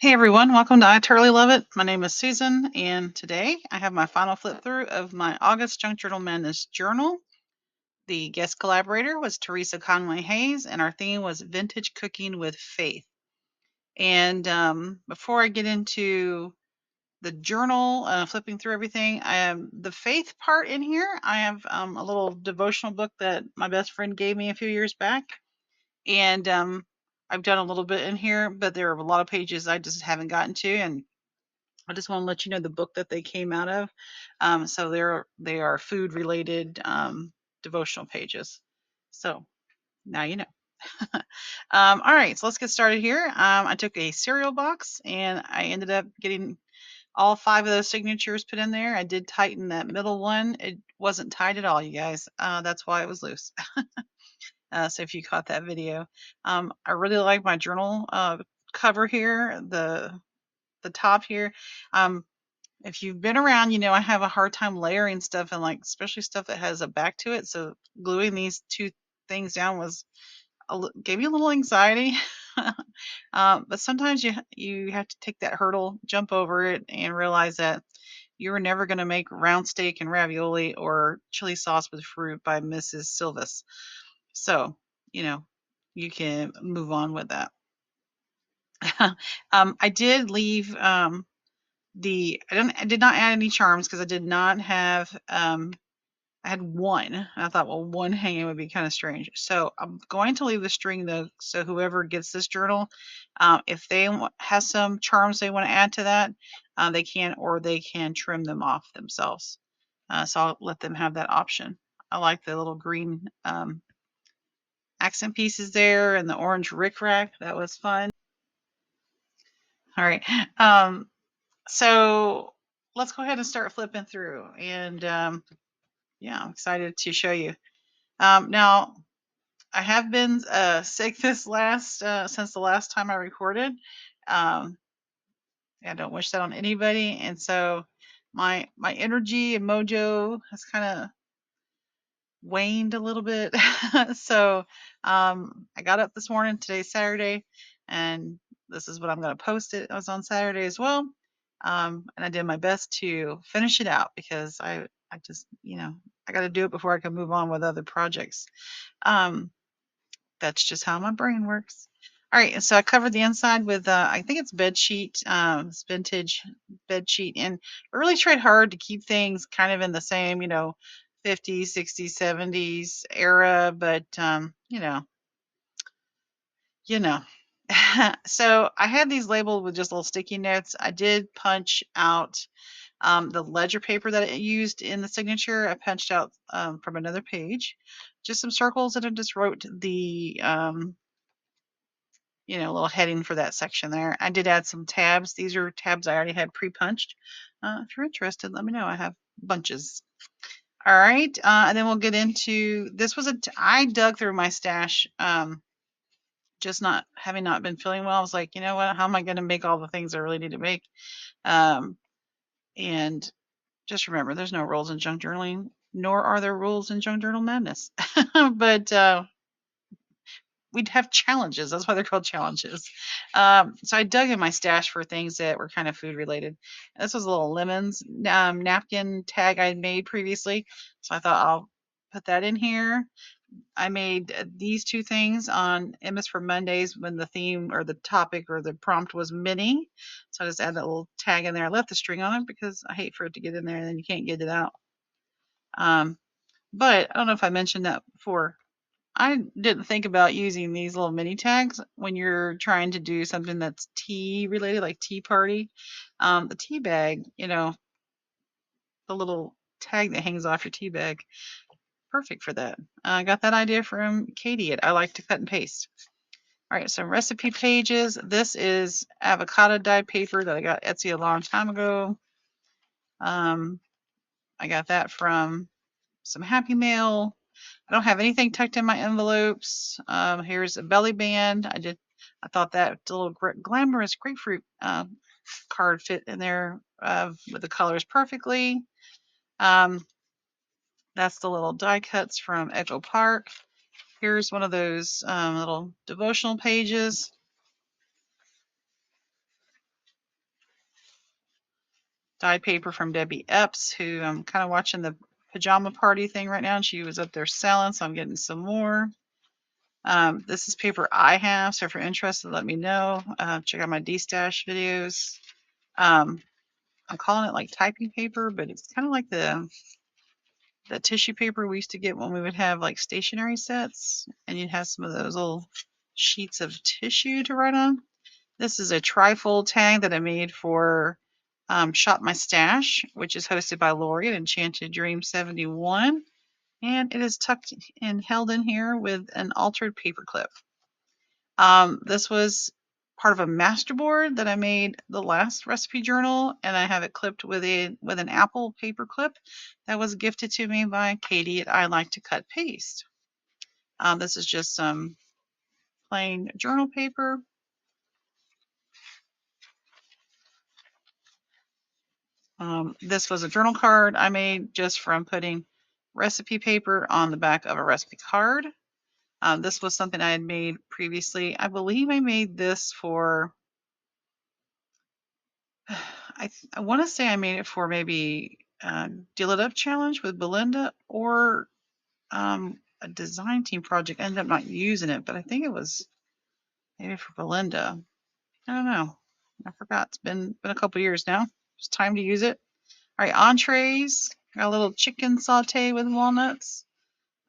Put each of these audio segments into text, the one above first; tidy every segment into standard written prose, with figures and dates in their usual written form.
Hey everyone, welcome to I Totally Love It. My name is Susan, and today I have my final flip through of my August Junk Journal Madness journal. The guest collaborator was Teresa Conway Hayes, and our theme was Vintage Cooking with Faith. And before I get into the journal, flipping through everything, I have the faith part in here. I have a little devotional book that my best friend gave me a few years back, and I've done a little bit in here, but there are a lot of pages I just haven't gotten to, and I just want to let you know the book that they came out of. So they are food related devotional pages. So now you know. All right, so let's get started here. I took a cereal box and I ended up getting all 5 of those signatures put in there. I did tighten that middle one. It wasn't tight at all, you guys. That's why it was loose. So if you caught that video, I really like my journal cover here, the top here. Um, if you've been around, you know I have a hard time layering stuff and like especially stuff that has a back to it. So gluing these two things down was gave me a little anxiety. But sometimes you have to take that hurdle, jump over it, and realize that you were never going to make round steak and ravioli or chili sauce with fruit by Mrs. Silvis. So you know you can move on with that. I did leave I did not add any charms because I did not have I had one. And I thought, well, one hanging would be kind of strange. So I'm going to leave the string though. So whoever gets this journal, if they has some charms they want to add to that, they can, or they can trim them off themselves. So I'll let them have that option. I like the little green accent pieces there and the orange rickrack. That was fun. All right. So let's go ahead and start flipping through. And yeah, I'm excited to show you. Now, I have been sick this last since the last time I recorded. Um, I don't wish that on anybody, and so my energy and mojo has kind of waned a little bit. So I got up this morning. Today's Saturday, and this is what I'm going to post. It was on Saturday as well, and I did my best to finish it out because I just I got to do it before I can move on with other projects. Um, that's just how my brain works. All right, and so I covered the inside with I think it's bed sheet, it's vintage bed sheet, and I really tried hard to keep things kind of in the same, 50s, 60s, 70s era, but you know. So I had these labeled with just little sticky notes. I did punch out the ledger paper that I used in the signature. I punched out from another page, just some circles, and I just wrote the little heading for that section there. I did add some tabs. These are tabs I already had pre-punched. If you're interested, let me know. I have bunches. All right, and then we'll get into this. I dug through my stash, just not having not been feeling well. I was like, you know what? How am I going to make all the things I really need to make? Um, and just remember, there's no rules in junk journaling, nor are there rules in junk journal madness. But we'd have challenges. That's why they're called challenges. So I dug in my stash for things that were kind of food related. And this was a little lemons napkin tag I made previously. So I thought I'll put that in here. I made these two things on MS for Mondays when the theme or the topic or the prompt was mini. So I just add that little tag in there. I left the string on it because I hate for it to get in there and then you can't get it out. But I don't know if I mentioned that before. I didn't think about using these little mini tags when you're trying to do something that's tea related, like tea party. The tea bag, the little tag that hangs off your tea bag, perfect for that. I got that idea from Katie at I Like to Cut and Paste. All right, some recipe pages. This is avocado dyed paper that I got Etsy a long time ago. I got that from some Happy Mail. I don't have anything tucked in my envelopes. Here's a belly band. I thought that little glamorous grapefruit card fit in there with the colors perfectly. That's the little die cuts from Echo Park. Here's one of those little devotional pages. dyed paper from Debbie Epps, who I'm kind of watching the pajama party thing right now, and she was up there selling, so I'm getting some more. This is paper I have, so if you're interested, let me know. Check out my D-Stash videos. I'm calling it like typing paper, but it's kind of like the tissue paper we used to get when we would have like stationery sets, and you'd have some of those little sheets of tissue to write on. This is a trifold tag that I made for Shop My Stash, which is hosted by Lori at Enchanted Dream 71. And it is tucked and held in here with an altered paper clip. This was part of a masterboard that I made the last recipe journal, and I have it clipped with an apple paper clip that was gifted to me by Katie at I Like to Cut Paste. This is just some plain journal paper. This was a journal card I made just from putting recipe paper on the back of a recipe card. This was something I had made previously. I believe I made this for, I want to say I made it for maybe Deal It Up Challenge with Belinda, or a design team project. I ended up not using it, but I think it was maybe for Belinda. I don't know. I forgot. It's been a couple years now. It's time to use it. All right, entrees. Got a little chicken saute with walnuts,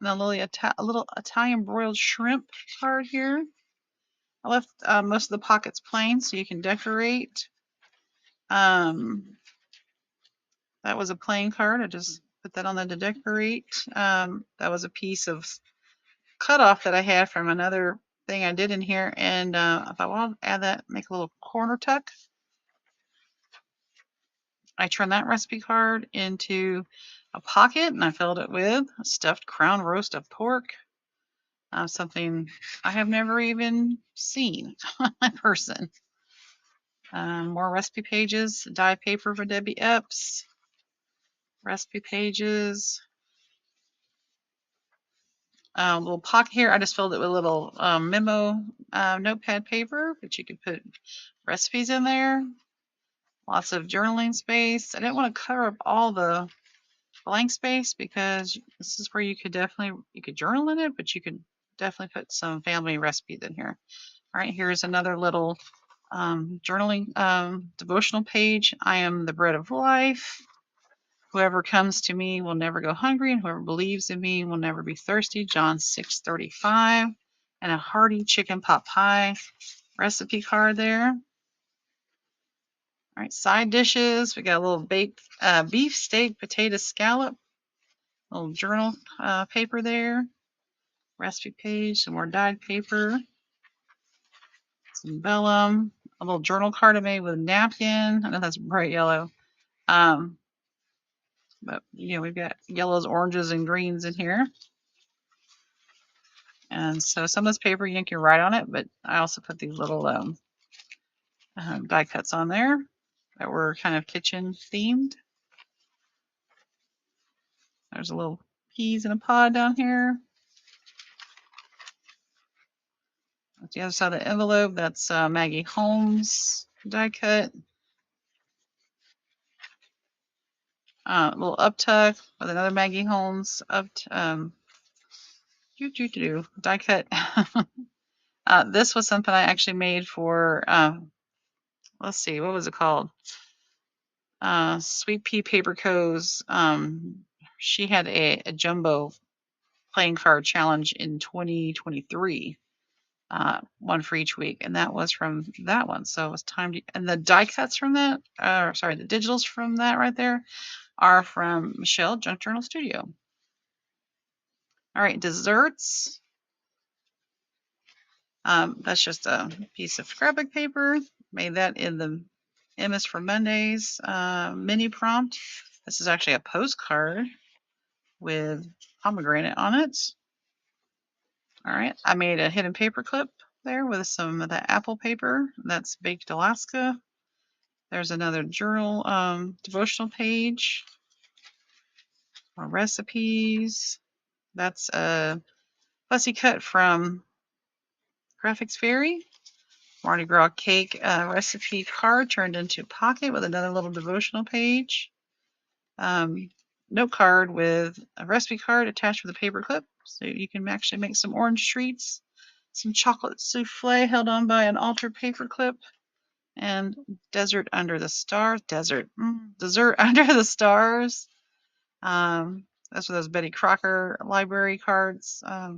and a little Italian broiled shrimp card here. I left most of the pockets plain so you can decorate. That was a plain card. I just put that on there to decorate. That was a piece of cutoff that I had from another thing I did in here, and I thought, well, I'll add that, make a little corner tuck. I turned that recipe card into a pocket, and I filled it with a stuffed crown roast of pork, something I have never even seen in person. More recipe pages, dye paper for Debbie Epps, recipe pages. Little pocket here. I just filled it with a little memo notepad paper, but you could put recipes in there. Lots of journaling space. I didn't want to cover up all the blank space because this is where you could journal in it, but you could definitely put some family recipes in here. All right, here's another little journaling devotional page. I am the bread of life. Whoever comes to me will never go hungry, and whoever believes in me will never be thirsty. John 6:35. And a hearty chicken pot pie recipe card there. All right, side dishes. We got a little baked beef steak potato scallop. Little journal paper there. Recipe page. Some more dyed paper. Some vellum. A little journal card I made with a napkin. I know that's bright yellow. But we've got yellows, oranges, and greens in here. And so some of this paper you can write on it, but I also put these little die cuts on there that were kind of kitchen themed. There's a little peas in a pod down here. At the other side of the envelope, that's Maggie Holmes die cut. A little uptuck with another Maggie Holmes die cut. This was something I actually made for, let's see, what was it called? Sweet Pea Paper Co.'s. She had a jumbo playing card challenge in 2023, one for each week, and that was from that one. So it was time to, and the die cuts from that, the digitals from that right there are from Michelle, Junk Journal Studio. All right, desserts. That's just a piece of scrapbook paper. Made that in the MS for Mondays mini prompt. This is actually a postcard with pomegranate on it. All right, I made a hidden paper clip there with some of the apple paper. That's Baked Alaska. There's another journal devotional page. More recipes. That's a fussy cut from Graphics Fairy. Mardi Gras cake recipe card turned into pocket with another little devotional page. Note card with a recipe card attached with a paper clip, so you can actually make some orange treats. Some chocolate souffle held on by an altered paper clip, and dessert under the stars. Dessert under the stars. That's for those Betty Crocker library cards. A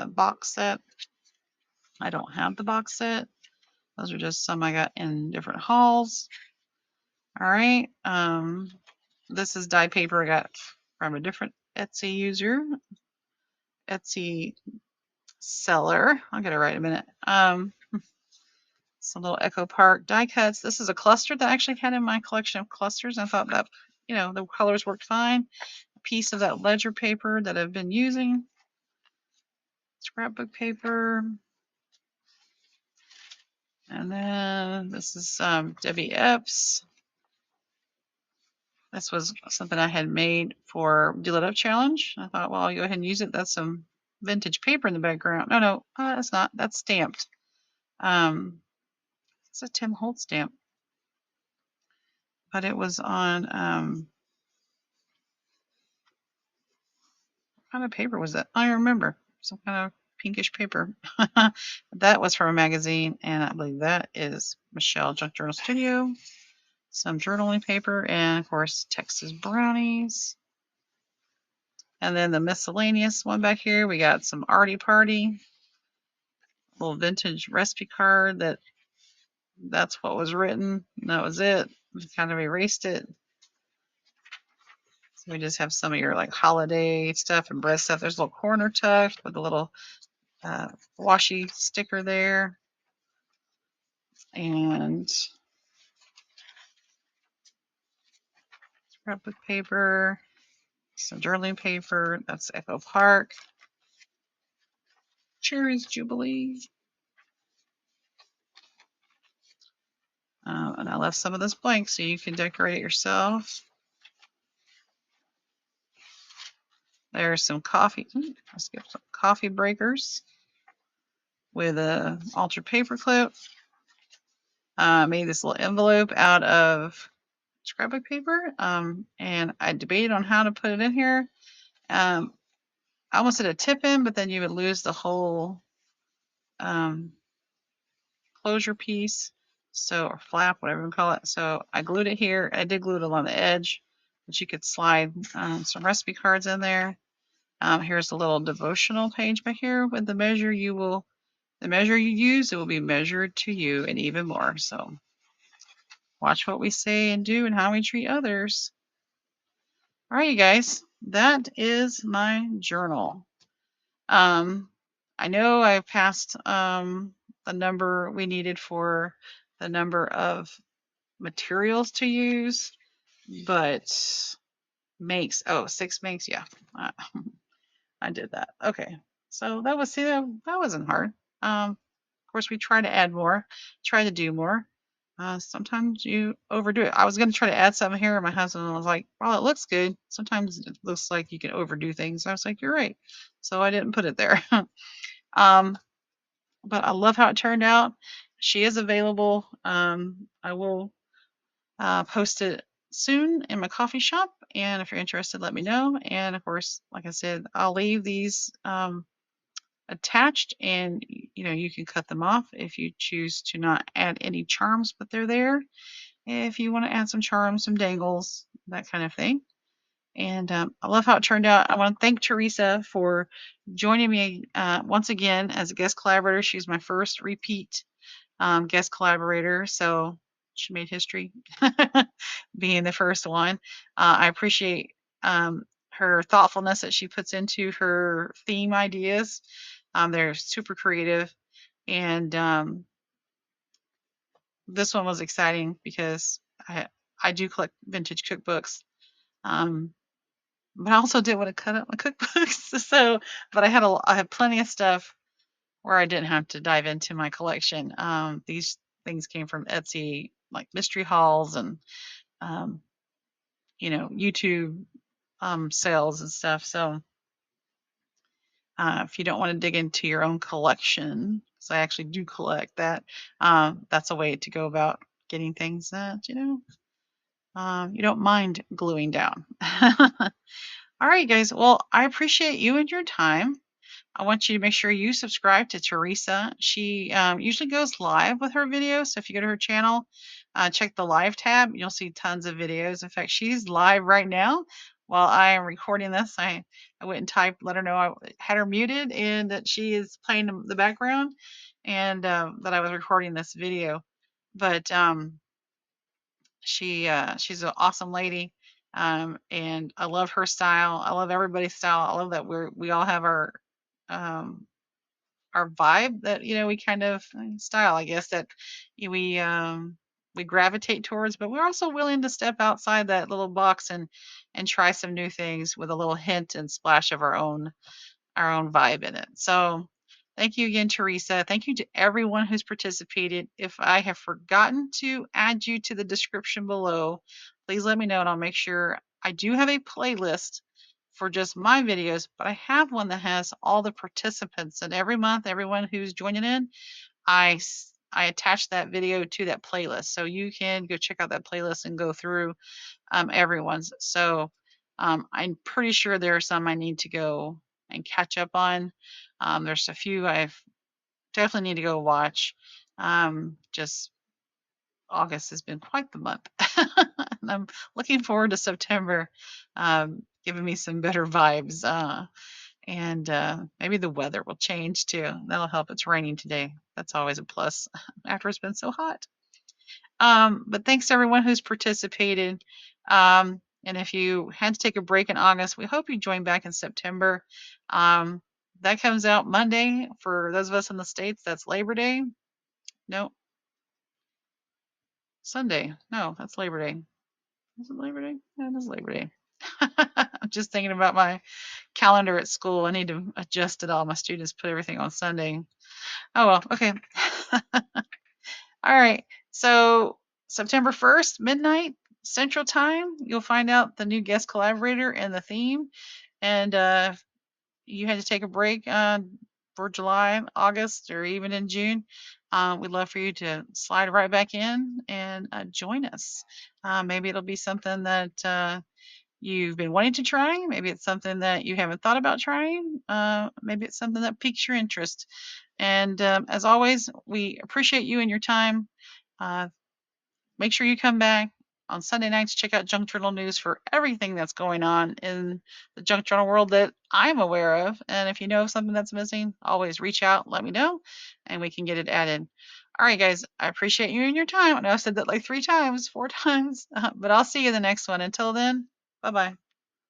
box set. I don't have the box set. Those are just some I got in different hauls. All right. This is die paper I got from a different Etsy user. Etsy seller. I'll get it right in a minute. Some little Echo Park die cuts. This is a cluster that I actually had in my collection of clusters. I thought that, the colors worked fine. A piece of that ledger paper that I've been using. Scrapbook paper. And then this is Debbie Epps. This was something I had made for Do It Up Challenge. I thought, well, I'll go ahead and use it. That's some vintage paper in the background. No, that's not. That's stamped. It's a Tim Holtz stamp. But it was on, what kind of paper was that? I remember. Some kind of pinkish paper. That was from a magazine, and I believe that is Michelle Junk Journal Studio. Some journaling paper, and of course, Texas brownies. And then the miscellaneous one back here, we got some Arty Party, little vintage recipe card that's what was written. And that was it. We kind of erased it. So we just have some of your like holiday stuff and bread stuff. There's a little corner tuck with a little washi sticker there. And scrapbook paper, some journaling paper. That's Echo Park. Cherries Jubilee. And I left some of this blank so you can decorate it yourself. There's some coffee. I skipped some coffee breakers with a altered paper clip. Made this little envelope out of scrapbook paper, and I debated on how to put it in here. I almost did a tip in, but then you would lose the whole closure piece, or flap, whatever you call it. So I glued it here. I did glue it along the edge, but you could slide some recipe cards in there. Here's a little devotional page back here with the measure you use, it will be measured to you and even more. So watch what we say and do and how we treat others. All right, you guys, that is my journal. I know I passed the number we needed for the number of materials to use, but 6 makes, yeah. I did that. Okay. So that wasn't hard. Of course, we try to add more, try to do more. Sometimes you overdo it. I was going to try to add something here, and my husband was like, well, it looks good. Sometimes it looks like you can overdo things. I was like, you're right. So I didn't put it there. But I love how it turned out. She is available. I will post it soon in my coffee shop. And if you're interested, let me know. And of course, like I said, I'll leave these attached, and you can cut them off if you choose to not add any charms, but they're there if you want to add some charms, some dangles, that kind of thing. And I love how it turned out. I want to thank Teresa for joining me once again as a guest collaborator. She's my first repeat guest collaborator, so she made history being the first one. I appreciate her thoughtfulness that she puts into her theme ideas. They're super creative, and this one was exciting because I do collect vintage cookbooks, but I also did want to cut up my cookbooks. So, but I had plenty of stuff where I didn't have to dive into my collection. These things came from Etsy, like mystery hauls and YouTube sales and stuff. So if you don't want to dig into your own collection, because I actually do collect that. That's a way to go about getting things that you don't mind gluing down. All right, guys. Well, I appreciate you and your time. I want you to make sure you subscribe to Teresa. She usually goes live with her videos. So if you go to her channel, check the live tab. You'll see tons of videos. In fact, she's live right now while I am recording this. I went and typed, let her know I had her muted and that she is playing in the background and that I was recording this video. But she's an awesome lady. And I love her style. I love everybody's style. I love that we all have um, our vibe that we kind of style, I guess, that we gravitate towards, but we're also willing to step outside that little box and try some new things with a little hint and splash of our own vibe in it. So thank you again, Teresa. Thank you to everyone who's participated. If I have forgotten to add you to the description below, please let me know and I'll make sure. I do have a playlist for just my videos, but I have one that has all the participants, and every month, everyone who's joining in, I attach that video to that playlist. So you can go check out that playlist and go through everyone's. So I'm pretty sure there are some I need to go and catch up on. There's a few I've definitely need to go watch. Just August has been quite the month. And I'm looking forward to September, giving me some better vibes. And maybe the weather will change too. That'll help. It's raining today. That's always a plus after it's been so hot. But thanks to everyone who's participated. And if you had to take a break in August, we hope you join back in September. Um, that comes out Monday for those of us in the States. That's Labor Day. No, Sunday. No, that's Labor Day. Is it Labor Day? Yeah, it is Labor Day. I'm just thinking about my calendar at school. I need to adjust it all. My students put everything on Sunday. Oh well, okay. All right. So September 1st, midnight Central Time, you'll find out the new guest collaborator and the theme. And you had to take a break for July, August, or even in June, we'd love for you to slide right back in and join us. Maybe it'll be something that you've been wanting to try. Maybe it's something that you haven't thought about trying. Maybe it's something that piques your interest. And as always, we appreciate you and your time. Uh, make sure you come back on Sunday nights. Check out Junk Journal News for everything that's going on in the junk journal world that I'm aware of. And if you know of something that's missing, always reach out, let me know, and we can get it added. All right, guys, I appreciate you and your time. I know I've said that like 3 times, 4 times, but I'll see you in the next one. Until then, bye bye.